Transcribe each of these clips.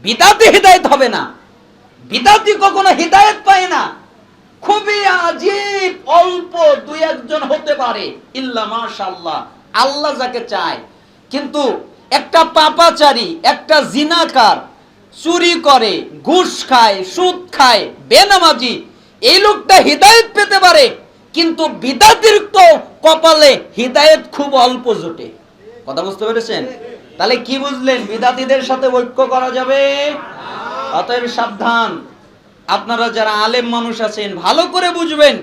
বিদাতি হিদায়াত হবে না। বিদাতি কখনো হিদায়াত পায় না। খুবই আজীব, অল্প দুই একজন হতে পারে, ইল্লা মাশাআল্লাহ, আল্লাহ যাকে চায়। কিন্তু একটা পাপাচারী, একটা জিনাকার, চুরি করে, ঘুষ খায়, সুদ খায়, বেনামাজি, এই লোকটা হিদায়াত পেতে পারে, কিন্তু বিদাতির তো কপালে হিদায়াত খুব অল্প জোটে। কথা বুঝতে পেরেছেন? তাহলে কি বুঝলেন? বিদাতিদের সাথে ঐক্য করা যাবে? অতএব সাবধান। আপনারা যারা আলেম মানুষ আছেন ভালো করে বুঝবেন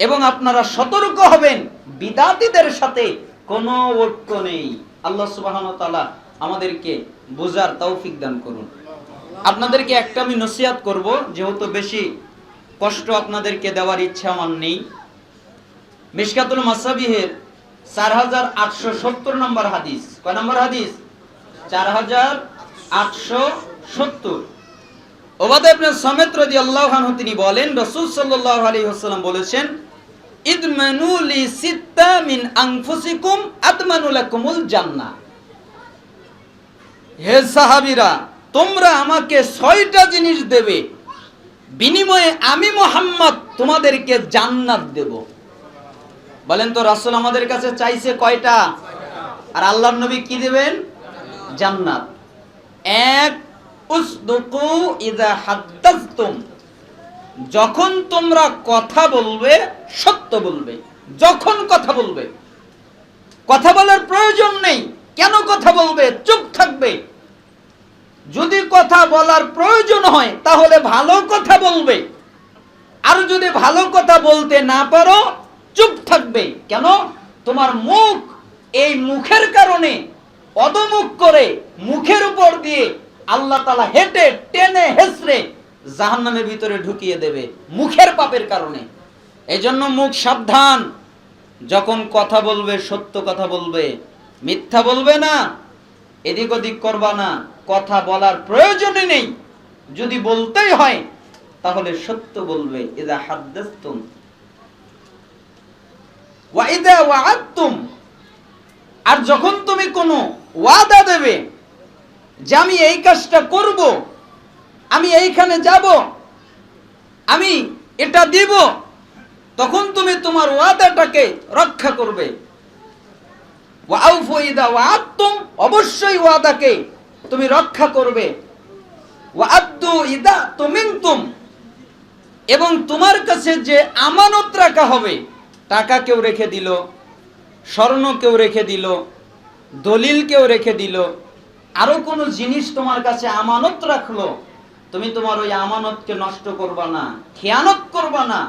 এবং আপনারা সতর্ক হবেন, বিদাতিদের সাথে কোনো ঐক্য নেই। আল্লাহ সুবহানাহু ওয়া তাআলা আমাদেরকে বোঝার তৌফিক দান করুন। আপনাদেরকে একটা আমি নসিহত করব, যেহেতু বেশি কষ্ট আপনাদেরকে দেওয়ার ইচ্ছা আমার নেই। মিশকাতুল মাসাবিহের 4870 নম্বর হাদিস। কয় নম্বর হাদিস? 4870। ওবাদা ইবনে সামিত রাদিয়াল্লাহু আনহু তিনি বলেন, রাসূল সাল্লাল্লাহু আলাইহি ওয়াসাল্লাম বলেছেন, ইদমানু লি সিত্তা মিন আনফুসিকুম আদমানু লাকুমুল জান্নাহ। হে সাহাবীরা, তোমরা আমাকে 6টা জিনিস দেবে, বিনিময়ে আমি মুহাম্মদ তোমাদেরকে জান্নাত দেব। বলেন তো, রাসূল আমাদের কাছে চাইছে কয়টা? আর আল্লাহর নবী কি দিবেন? জান্নাত। এক, উসদুকু ইযা হাদ্দাসতুম, যখন তোমরা কথা বলবে সত্য বলবে। যখন কথা বলবে, কথা বলার প্রয়োজন নেই, কেন কথা বলবে? চুপ থাকবে। যদি কথা বলার প্রয়োজন হয় তাহলে ভালো কথা বলবে, আর যদি ভালো কথা বলতে না পারো চুপ থাকবে। কেন? তোমার মুখ, এই মুখের কারণে অদমুখ করে মুখের উপর দিয়ে আল্লাহ তাআলা হেঁটে টেনে হেসড়ে জাহান্নামের ভিতরে ঢুকিয়ে দেবে, মুখের পাপের কারণে। এজন্য মুখ সাবধান। যখন কথা বলবে সত্য কথা বলবে, মিথ্যা বলবে না, এদিক ওদিক করবা না। কথা বলার প্রয়োজনই নেই, যদি বলতেই হয় তাহলে সত্য বলবে। ইযা হাদ্দাসতুম ওয়া ইযা ওয়া'আদতুম, আর যখন তুমি কোনো ওয়াদা দেবে যে আমি এই কাজটা করব, আমি এইখানে যাব, আমি এটা দিব, তখন তুমি তোমার ওয়াদাটাকে রক্ষা করবে। ওয়াউফু ইযা ওয়া'আদতুম, অবশ্যই ওয়াদাকে তুমি রক্ষা করবে। ওয়া'আদু ইযা তুমিনতুম, এবং তোমার কাছে যে আমানত রাখা হবে, টাকা কেউ রেখে দিল, স্বর্ণ কেউ রেখে দিল, দলিল কেউ রেখে দিল, আরো কোনো জিনিস তোমার কাছে আমানত রাখলো, তুমি তোমার ওই আমানতকে নষ্ট করবা না, খেয়ানত করবা না,